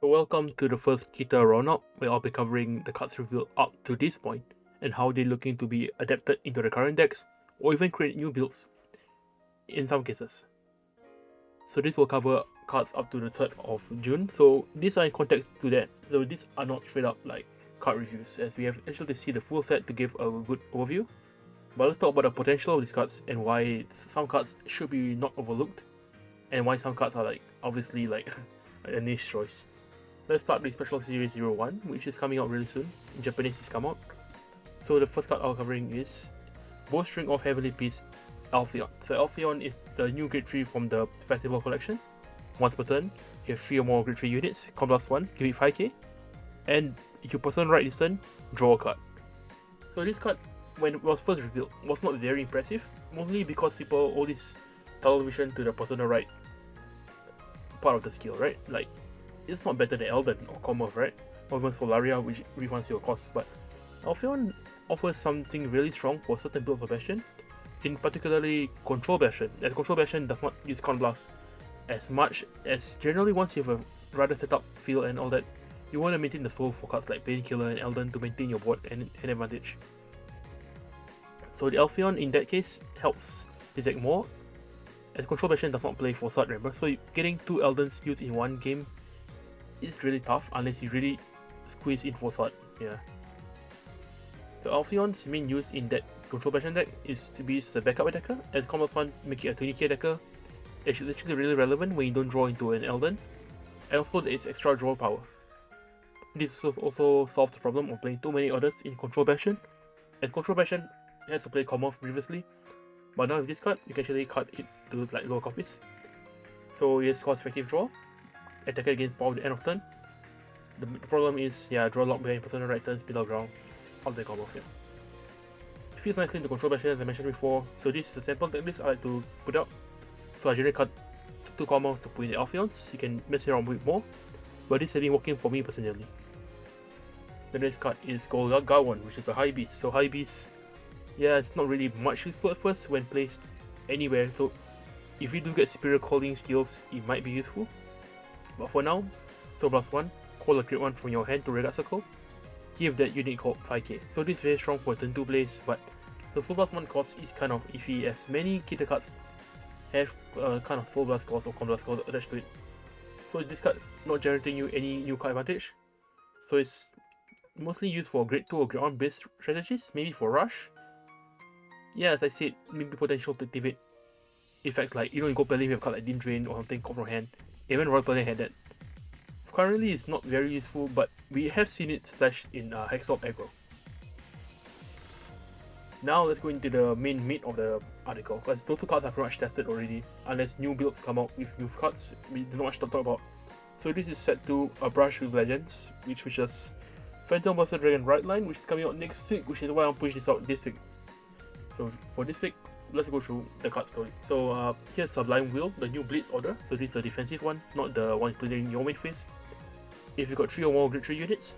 So welcome to the first Keter roundup, where I'll be covering the cards revealed up to this point and how they're looking to be adapted into the current decks or even create new builds in some cases. So this will cover cards up to the 3rd of June. So these are in context to that. So these are not straight up like card reviews, as we have actually to see the full set to give a good overview. But let's talk about the potential of these cards and why some cards should be not overlooked and why some cards are like obviously like a niche choice. Let's start with Special Series 01, which is coming out really soon. In Japanese, it's come out. So the first card I'm covering is Bowstring of Heavenly Peace, Alpheon. So Alpheon is the new grade 3 from the Festival Collection. Once per turn, you have 3 or more grade 3 units, con +1, give it 5k. And if you person right this turn, draw a card. So this card, when it was first revealed, was not very impressive, mostly because people owe this tunnel vision to the personal right part of the skill, right? Like, it's not better than Elden or Commerce, right? Or even Solaria, which refunds your cost, but Alpheon offers something really strong for certain builds of Bastion, in particularly Control Bastion, as Control Bastion does not use Con Blast as much, as generally once you have a rather set up feel and all that, you want to maintain the soul for cards like Painkiller and Elden to maintain your board and advantage. So the Alpheon in that case helps the deck more, as Control Bastion does not play for Sword, remember, so getting 2 Eldens used in one game is really tough unless you really squeeze in for Sword, yeah. The Alpheon's main use in that Control Bastion deck is to be used as a backup attacker, as Combat 1 make it a 20k attacker. It's actually really relevant when you don't draw into an Elden, and also its extra draw power. This also solves the problem of playing too many orders in Control Bastion, as Control Bastion has to play Commoth previously, but now with this card, you can actually cut it to like lower copies. So yes, cost effective draw, attacker against power at the end of turn. The problem is, yeah, draw lock behind personal right turns below ground, out the Commoth here. It feels nicely in the Control Bastion as I mentioned before, so this is a sample deck list I like to put out. So I generally cut 2 commons to put in the Alpheons, you can mess around with more, but this has been working for me personally. The next card is called Gawan, which is a high beast. So high beast, yeah, it's not really much useful at first when placed anywhere, so if you do get superior calling skills, it might be useful. But for now, so +1, call a great one from your hand to Regard Circle, give that unit called 5k. So this is very strong for turn 2 plays, but the Soul Blast 1 cost is kind of iffy, as many Keter cards have kind of Soul Blast cost or Con Blast cost attached to it. So this card is not generating you any new card advantage, so it's mostly used for grade 2 or grade 1 based strategies, maybe for rush. Yeah, as I said, maybe potential to activate effects like, you go Pelin with a card like Dim Drain or something called from hand. Even Royal Pelin had that. Currently it's not very useful, but we have seen it splashed in hexaorb aggro. Now let's go into the main meat of the article, because those 2 cards are pretty much tested already, unless new builds come out with new cards, we do not much to talk about. So this is set to A Brush with Legends, which features Phantom vs Dragon Right Line, which is coming out next week, which is why I'm pushing this out this week. So for this week, let's go through the card story. So here's Sublime Will, the new Blitz order. So this is a defensive one, not the one playing in your main phase. If you got 3 or more grade 3 units,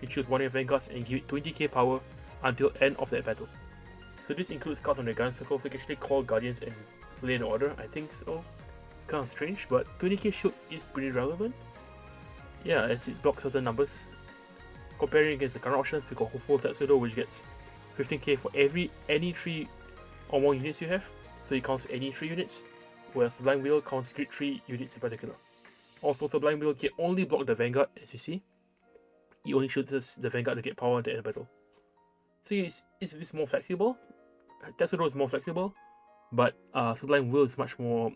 you choose one of your vanguards and give it 20k power until end of that battle. So this includes cards on the Gun Circle, so you can actually call Guardians and play an order, I think so. Kind of strange, but 20k shield is pretty relevant. Yeah, as it blocks certain numbers. Comparing against the current options, we got Hopeful Tetsudo, which gets 15k for any 3 or more units you have, so it counts any 3 units, whereas Sublime Will counts grade 3 units in particular. Also, Sublime Will can only block the Vanguard, as you see. It only shoots the Vanguard to get power at the end of the battle. So it's more flexible. Tetsudo is more flexible, but Sublime Will is much more,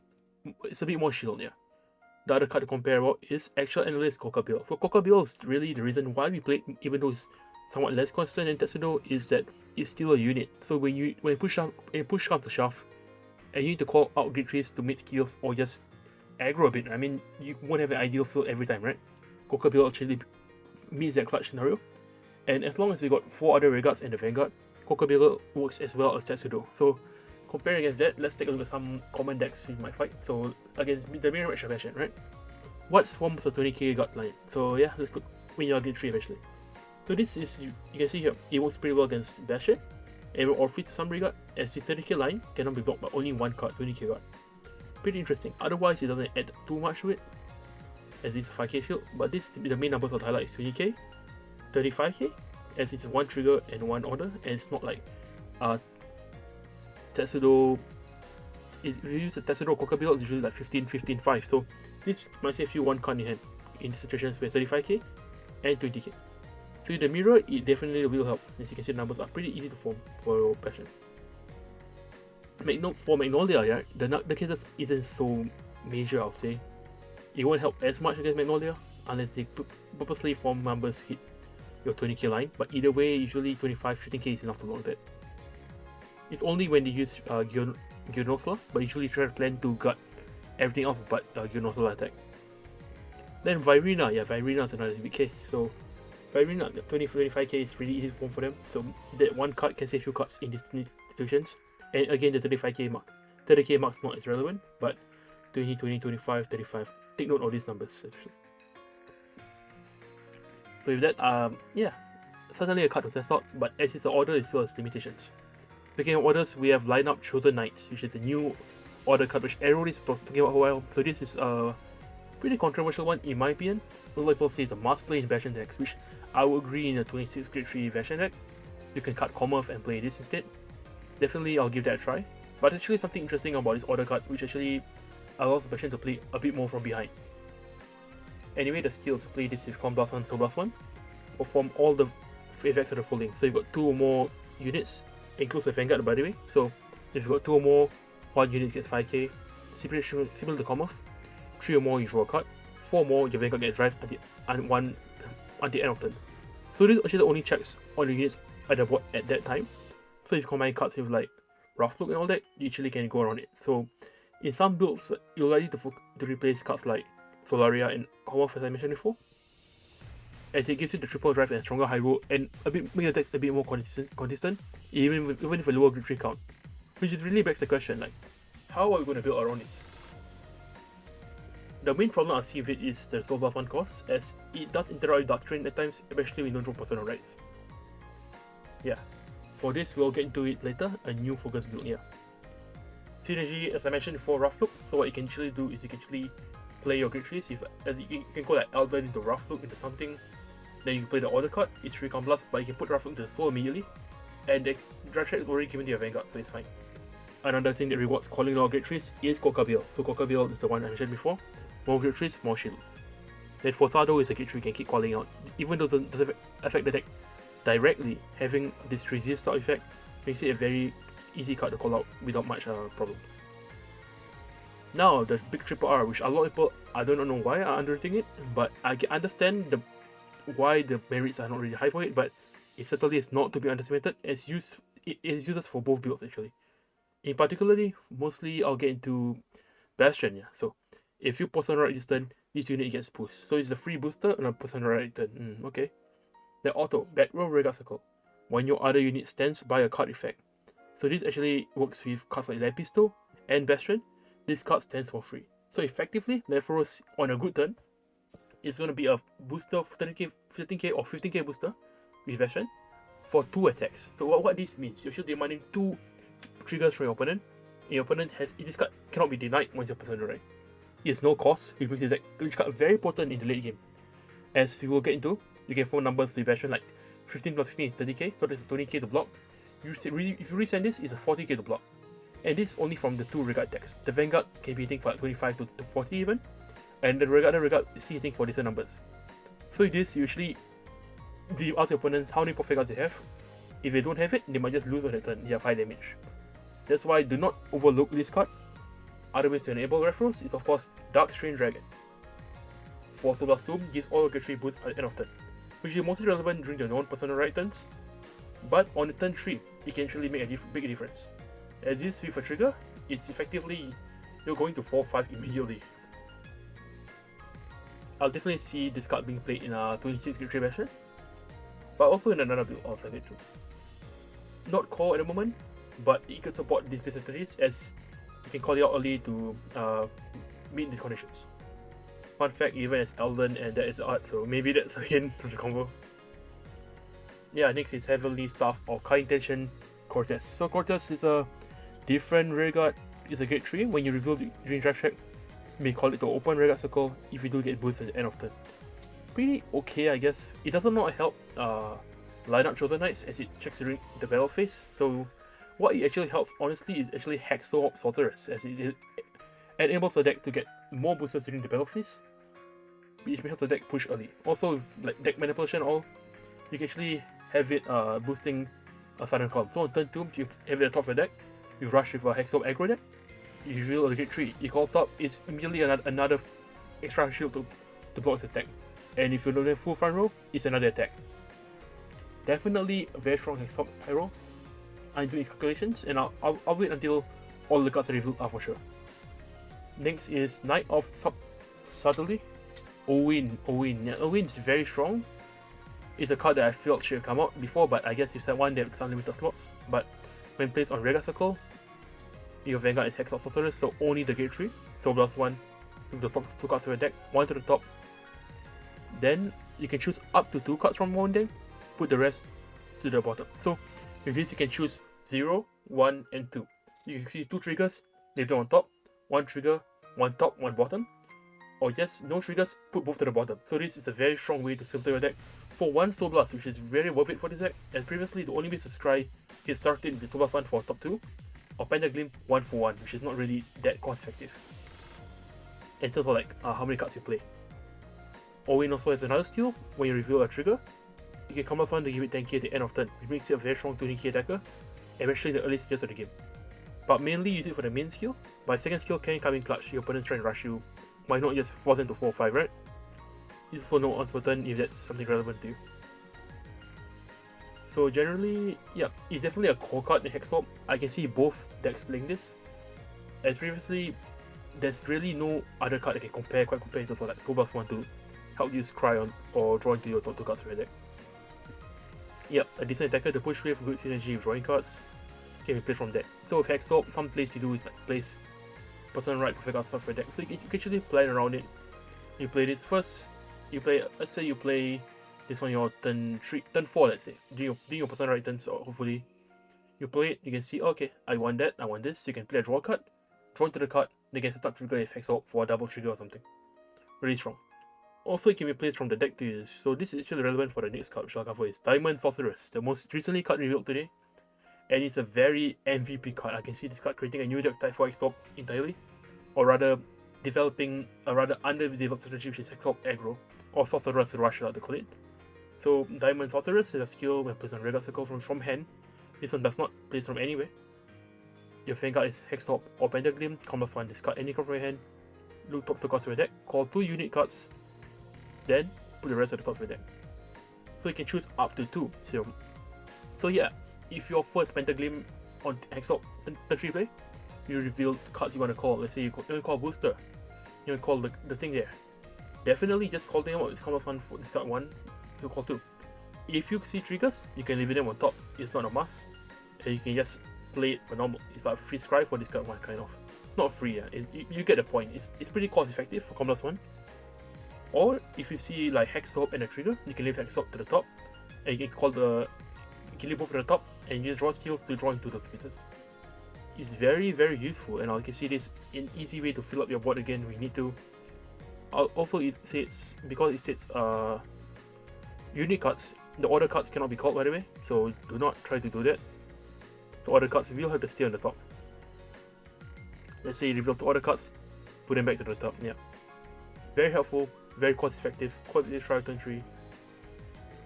it's a bit more shield, yeah. The other card to compare about is Actual Analyst Kokabille. So Kokabille is really the reason why we played, even though it's somewhat less constant than Tetsudo, is that it's still a unit. So when push comes to shove, and you need to call out grade 3s to make skills or just aggro a bit, I mean, you won't have an ideal field every time, right? Kokabille actually meets that clutch scenario, and as long as you got 4 other Regards and the Vanguard, Kokabille works as well as Tetsudo. So comparing against that, let's take a look at some common decks we might fight. So against the mirror match Bastion, right? What forms the 20k guard line? So yeah, let's look when you're grade 3 eventually. So this is, you can see here, it works pretty well against Bastion, and or free to some regard, as the 30k line cannot be blocked by only one card, 20k guard. Pretty interesting. Otherwise, it doesn't add too much to it. as it's a 5k shield, but this the main numbers of the highlight is 20k, 35k, as it's one trigger and one order, and it's not like Tetsudo. If you use a Tetsudo Koka build, it's usually like 15, 15, 5. So this might save you one card in hand in situations where 35k and 20k. So the mirror, it definitely will help. As you can see, the numbers are pretty easy to form for Bastion. For Magnolia, yeah, the cases isn't so major, I'll say. It won't help as much against Magnolia unless they purposely form numbers hit your 20k line, but either way, usually 25, 15k is enough to block that. It's only when they use Gynothla, but usually try to plan to gut everything else but Gynothla attack. Then Virina, yeah, Virina is another big case. So Virina, 20-25k is really easy to form for them, so that one card can save 2 cards in these situations. And again, the 35k mark. 30k mark is not as relevant, but 20, 20, 25, 35. Take note of these numbers. So with that, yeah, certainly a card to test out, but as it's an order, it still has limitations. Speaking of orders, we have lineup Chosen Knights, which is a new order card which everyone is talking about for a while. So this is a pretty controversial one in my opinion. A lot of people say it's a must play in Bastion decks, which I would agree in a 26 grade 3 Bastion deck. You can cut Commerce and play this instead. Definitely I'll give that a try. But actually something interesting about this order card which actually allows the Bastion to play a bit more from behind. Anyway, the skills: play this with Combat 1, Soul Blast 1. Perform all the effects of the full link. So you've got 2 or more units, includes the Vanguard by the way. So if you've got 2 or more, 1 unit gets 5k. Similar to Commerce. 3 or more, you draw a card. 4 more, your Vanguard gets drive at the end of turn. So this actually only checks all the units at the board at that time. So if you combine cards with like Rough Look and all that, you actually can go around it. So in some builds, you're likely to replace cards like Solaria and Commerce, as I mentioned before, as it gives you the triple drive and stronger high roll and make the decks a bit more consistent, even with a lower grid 3 count. Which is really begs the question, like, how are we going to build around this? The main problem I see with it is the Soul Blast 1 cost, as it does interact with Dark Train at times, especially when you don't draw personal rights. Yeah, for this we'll get into it later, a new focus build here. Synergy, as I mentioned before, Rough Look, so what you can actually do is you can actually play your grid 3s, you can go like Elven into Rough Look into something, then you can play the order card, it's 3 Count Blast, but you can put Rough Look into the Soul immediately, and the drive check is already given to your Vanguard, so it's fine. Another thing that rewards calling out grid 3s is Koka Bill. So Koka Bill is the one I mentioned before. More grid 3s, more shield. Then for Sado is a grid 3 you can keep calling out. Even though it doesn't affect the deck directly, having this resist style effect makes it a very easy card to call out without much problems. Now the big triple R, which a lot of people, I don't know why are underrating it, but I can understand why the merits are not really high for it, but it certainly is not to be underestimated, as it is used for both builds actually. In particularly, mostly I'll get into Bastion, yeah. So if you personal right this turn, this unit gets boost. So it's a free booster and a personal right turn. Okay. The auto, back row Regard Circle. When your other unit stands by a card effect. So this actually works with cards like Lapisto and Bastion. This card stands for free. So effectively, left row on a good turn, it's going to be a booster of 13k or 15k booster with Bastion for 2 attacks. So what this means, you're actually demanding 2 triggers from your opponent, and your opponent this card cannot be denied once your personal right. It has no cost, it makes this card very potent in the late game. As we will get into, you can form numbers with Bastion like 15 plus 15 is 30k, so that's 20k to block. If you resend this, it's a 40k to block. And this is only from the 2 Regard decks. The Vanguard can be hitting for like 25 to 40 even, and the Regard is hitting for decent numbers. So this usually ask your opponents how many perfect cards they have. If they don't have it, they might just lose on the turn, they have 5 damage. That's why do not overlook this card. Other ways to enable referrals is of course Dark Strain Dragon. For Soul Blast 2 gives all your 3 boosts at the end of turn, which is mostly relevant during the non-personal right turns, but on the turn 3, it can actually make a big difference. As this with a trigger, it's effectively you're going to 4-5 immediately. I'll definitely see this card being played in a 26 grade 3 Bastion, but also in another build outside it too. Not core at the moment, but it could support these specialties as you can call it out early to meet these conditions. Fun fact, even as Elden and that is art, so maybe that's a hint to the combo. Yeah, next is Heavenly Staff or High Intention Cortez. So Cortez is a different rear guard, it's a grade 3 when you reveal during draft check. You may call it to open Regat Circle if you do get boost at the end of turn. Pretty okay, I guess. It does not help line up Chosen Knights as it checks during the battle phase. So what it actually helps, honestly, is actually hexaorb Sorceress, as it enables the deck to get more boosters during the battle phase, which may help the deck push early. Also, with like deck manipulation and all, you can actually have it boosting a sudden column. So on turn 2, you have it at the top of the deck, you rush with a hexaorb aggro deck, you reveal a Gate 3, it calls up, it's immediately another extra shield to block its attack. And if you don't have full front row, it's another attack. Definitely a very strong hexaorb hero. I'm doing calculations, and I'll wait until all the cards are revealed are for sure. Next is Knight of Subtlety. Owen. Yeah, Owen is very strong. It's a card that I felt should have come out before, but I guess you said one that has unlimited slots. But when placed on Regat Circle, your Vanguard is Hexaorb Sorceress, so only the Gate 3. So +1 with the top 2 cards of your deck, 1 to the top. Then you can choose up to 2 cards from one deck, put the rest to the bottom. So with this you can choose 0, 1, and 2. You can see 2 triggers, leave them on top, 1 trigger, 1 top, 1 bottom. Or yes, no triggers, put both to the bottom. So this is a very strong way to filter your deck for 1 Soul Blast, which is very worth it for this deck, as previously the only way to scry is started with Soul Blast 1 for top 2, or Pentaglim 1 for 1, which is not really that cost effective in terms of like how many cards you play. Owen also has another skill. When you reveal a trigger, you can come up on to give it 10k at the end of turn, which makes it a very strong 20k attacker, especially in the early stages of the game. But mainly use it for the main skill, but second skill can come in clutch. Your opponent's trying to rush you, why not just force them to 4 or 5, right? It's also no on turn if that's something relevant to you. So generally, yeah, it's definitely a core card in Hexaorb. I can see both decks playing this. As previously, there's really no other card that can compare in terms of like Soul Blast 1 to help you scry on or draw into your top 2 cards of your deck. Yep, a decent attacker to push with good synergy with drawing cards can be played from deck. So with Hexaorb, some plays you do is like place person right perfect cards off your deck. So you can actually plan around it. You play this first, let's say you play this on your turn 4, let's say. During your person right turns, so hopefully you play it, you can see, okay, I want that, I want this. You can play a draw card, draw into the card, then you can start trigger with Hexaorb for a double trigger or something. Really strong. Also, it can be placed from the deck to use. So this is actually relevant for the next card which I'll cover is Diamond Sorceress, the most recently card revealed today. And it's a very MVP card. I can see this card creating a new deck type for Hexaorb entirely. Or rather, developing a rather underdeveloped strategy which is Hexaorb aggro, or Sorceress Rush, I like to call it. So Diamond Sorceress is a skill when placed on Regat Circle from hand. This one does not place from anywhere. Your Vanguard is Hexaorb or Pentaglim, combat 1, discard any card from your hand, look top 2 cards of your deck, call 2 unit cards, then put the rest at the top of your deck. So you can choose up to 2. So yeah, if your first Pentaglim on Hexaorb turn 3 play, you reveal cards you want to call. Let's say you want to call Booster, you want to call the thing there. Definitely just call them out. It's combat 1 for discard 1 to call 2. If you see triggers, you can leave them on top. It's not a must. And you can just play it for normal. It's like free scry for discard 1 kind of. Not free, yeah. You get the point. It's pretty cost effective for combat 1. Or if you see like Hexaorb and a trigger, you can leave Hexaorb to the top, and you can call you can leave both to the top and use draw skills to draw into those spaces. It's very useful, and you can see this an easy way to fill up your board again when you need to. Also, it states, because it states unit cards, the order cards cannot be called, by the way, so do not try to do that. The order cards will have to stay on the top. Let's say you reveal the order cards, put them back to the top. Yeah, very helpful, very cost effective, quality try turn 3.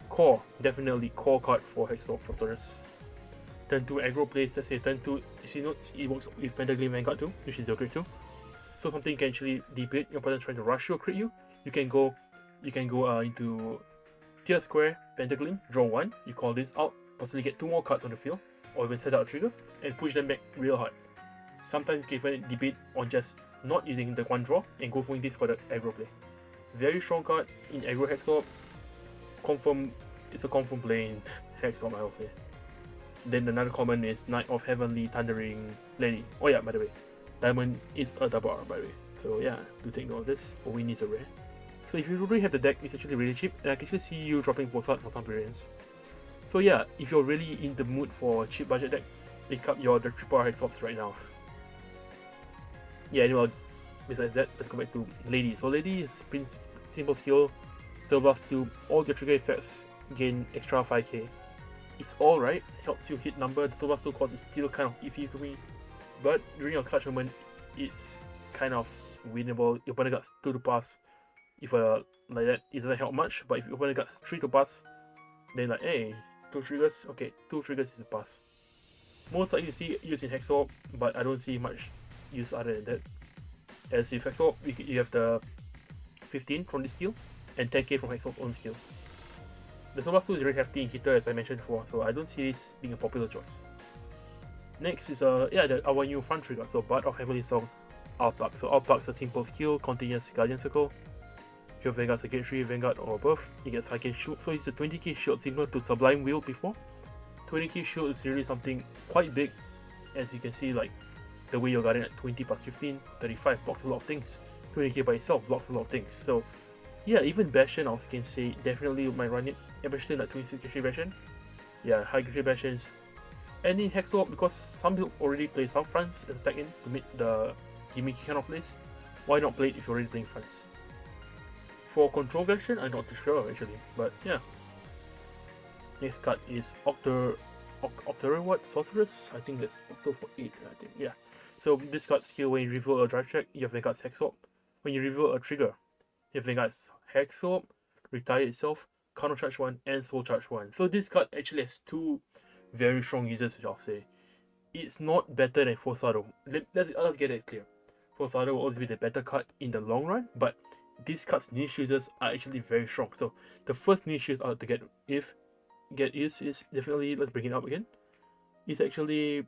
Core, definitely core card for Hexaorb Sorceress. Turn 2 aggro plays, let's say turn 2, you see notes, it works with Pentaglim Vanguard too, which is your crit too. So something can actually debate your opponent trying to rush you or crit you. You can go into tier square Pentaglim, draw 1, you call this out, possibly get 2 more cards on the field, or even set out a trigger, and push them back real hard. Sometimes you can even debate on just not using the 1 draw and go for this for the aggro play. Very strong card in aggro Hexaorb. It's a confirm play in Hexaorb, I will say. Then another common is Knight of Heavenly Thundering Lady. Oh yeah, by the way, Diamond is a double R, by the way. So yeah, do take note of this. Owen needs a rare. So if you already have the deck, it's actually really cheap, and I can actually see you dropping both cards for some variants. So yeah, if you're really in the mood for a cheap budget deck, pick up the triple R Hexaorbs right now. Yeah, anyway, besides that, let's go back to Lady. So Lady is simple skill, Blast 2, all your trigger effects gain extra 5k. It's alright, helps you hit number. The Blast 2 cost is still kind of iffy to me, but during your clutch moment, it's kind of winnable. Your opponent got 2 to pass. If like that, it doesn't help much, but if your opponent got 3 to pass, then like, hey, 2 triggers, okay, 2 triggers is a pass. Most likely you see use in hexaorb, but I don't see much use other than that. As if hexaorb, you have the 15 from this skill, and 10k from hexaorb's own skill. The Blast 2 is very hefty in Keter, as I mentioned before, so I don't see this being a popular choice. Next is our new front trigger, so Bard of Heavenly Song, Outplug. So Outplug is a simple skill, continuous Guardian Circle. Your Vanguard's a Gate 3 Vanguard or above, it gets 5k shield, so it's a 20k shield similar to Sublime Wheel before. 20k shield is really something quite big, as you can see, like the way you're guarding at 20 plus 15, 35 blocks a lot of things. 20k by itself blocks a lot of things. So yeah, even Bastion I can say definitely might run it, especially like 26k Bastion. Yeah, high grade Bastions. And in Hexaorb, because some builds already play South France as attack in to meet the gimmicky kind of plays, why not play it if you're already playing France? For control version, I'm not too sure actually, but yeah. Next card is what? Sorceress? I think that's Octo for 8, I think, yeah. So this card skill, when you reveal a drive check, you have Vanguard's Hexaorb. When you reveal a trigger, you have Vanguard's Hexaorb, retire itself, counter charge 1, and soul charge 1. So this card actually has 2 very strong users, which I'll say. It's not better than Forzado. Let's get it clear. Forzado will always be the better card in the long run, but these cards' niche users are actually very strong. So the first niche use to get use is definitely, let's bring it up again. It's actually,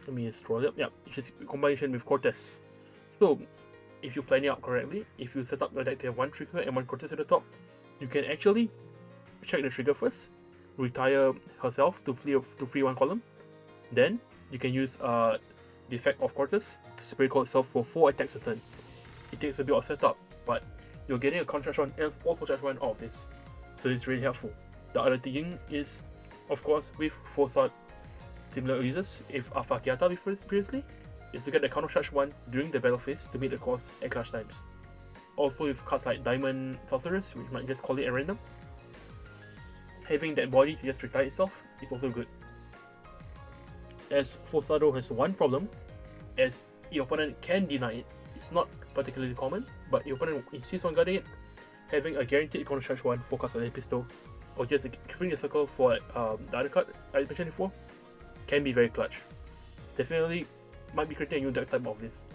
let me scroll up. Yeah, it's just combination with Cortez. So if you plan it out correctly, if you set up your deck to have 1 trigger and 1 Cortez at the top, you can actually check the trigger first, retire herself to free 1 column, then you can use the effect of Cortez to separate call itself for 4 attacks a turn. It takes a bit of setup, but you're getting a counter charge 1 and also charge 1 out of this, so it's really helpful. The other thing is, of course, with Forsat similar users, if Afakiata previously, is to get the counter charge 1 during the battle phase to meet the cost at clash times. Also with cards like Diamond Sorceress, which might just call it at random, having that body to just retire itself is also good. As Forzado has one problem, as your opponent can deny it. It's not particularly common, but your opponent insists on guarding it. Having a guaranteed counter charge 1 for cards like pistol, or just filling a circle for the other card I mentioned before, can be very clutch. Definitely might be creating a new deck type of this.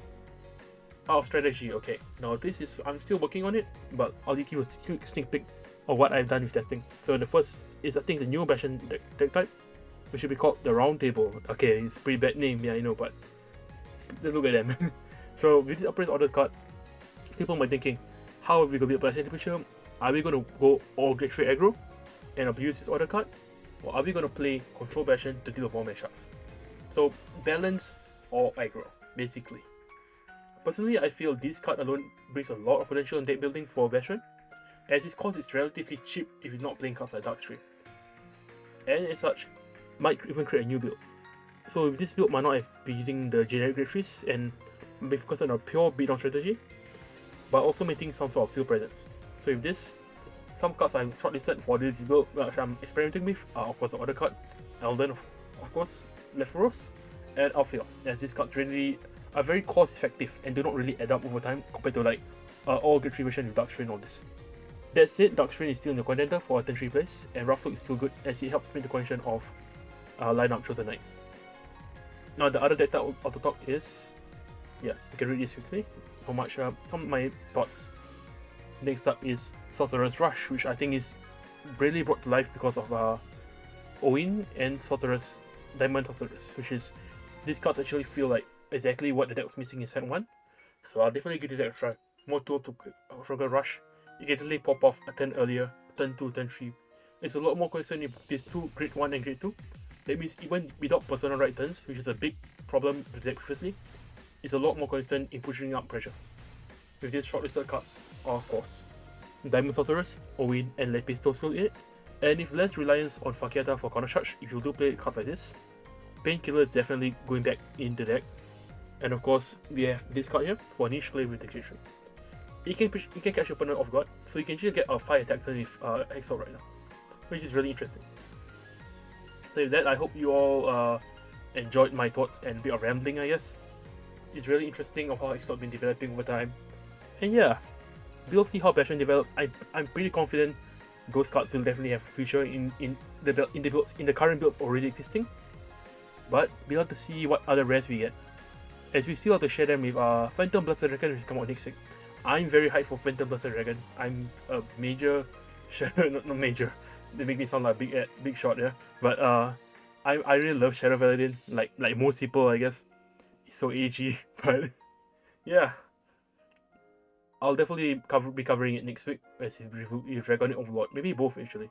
Out of strategy, okay. Now this is, I'm still working on it, but I'll give you a quick sneak peek of what I've done with testing. So the first is, I think, the new Bastion deck type, which should be called the Round Table. Okay, it's a pretty bad name, yeah, I know, but let's look at them. So with this Operator's Order card, people might be thinking, how are we going to build Bastion in the future? Are we going to go all Grade 3 aggro and abuse this order card? Or are we going to play Control Bastion to deal with more matchups? So balance or aggro, basically. Personally, I feel this card alone brings a lot of potential in deck building for Bastion, as its cost is relatively cheap if you're not playing cards like Darkstream. And as such, might even create a new build. So this build might not be using the generic Grade 3s and be focused on a pure beatdown strategy, but also making some sort of field presence. So with this, some cards I'm shortlisted for this build which I'm experimenting with are of course the Order card, Elden of course, Lepharos, and Alfeo, as these cards really are very cost effective and do not really add up over time compared to like all Grade 3 version with Darkstrain and all this. That said, Darkstrain is still in the contender for a turn 3 place, and Rough Look is still good as it helps make the connection of lineup Chosen Knights. Now the other deck type of the top is, yeah, you can read this quickly. How much some of my thoughts. Next up is Sorcerer's Rush, which I think is really brought to life because of Owen and Sorcerer's Diamond Sorceress, which is, these cards actually feel like exactly what the deck was missing in set 1. So I'll definitely give this deck a try. More tool to Sorcerer's Rush. You can definitely pop off a turn earlier, turn 2, turn 3. It's a lot more consistent in these two Grade 1 and Grade 2. That means even without personal right turns, which is a big problem to the deck previously, it's a lot more consistent in pushing up pressure. With these shortlisted cards, of course, Diamond Sorceress, Owen, and Lepisto still in it, and with less reliance on Fakiata for counter charge, if you do play cards like this, Painkiller is definitely going back in the deck. And of course, we have this card here for niche play with Dictation. It can catch your opponent off guard, so you can actually get a 5 attack turn with hexaorb right now, which is really interesting. So with that, I hope you all enjoyed my thoughts and a bit of rambling, I guess. It's really interesting of how hexaorb been developing over time. And yeah, we'll see how Bastion develops. I'm pretty confident those cards will definitely have a future in the current builds already existing. But we'll have to see what other rares we get, as we still have to share them with Phantom Blaster Dragon, which come out next week. I'm very hyped for Phantom Blaster Dragon. I'm a major Shadow, not major. They make me sound like a big shot, yeah. But I really love Shadow Paladin, like most people, I guess. He's so edgy, but yeah. I'll definitely be covering it next week as you Dragonic Overlord. Maybe both actually.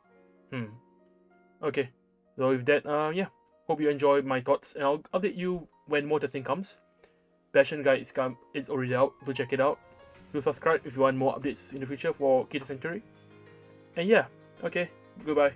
Okay. So with that, yeah. Hope you enjoyed my thoughts, and I'll update you when more testing comes. Bastion guide is already out. Do check it out. Do subscribe if you want more updates in the future for Keter Sanctuary. And yeah, okay. Goodbye.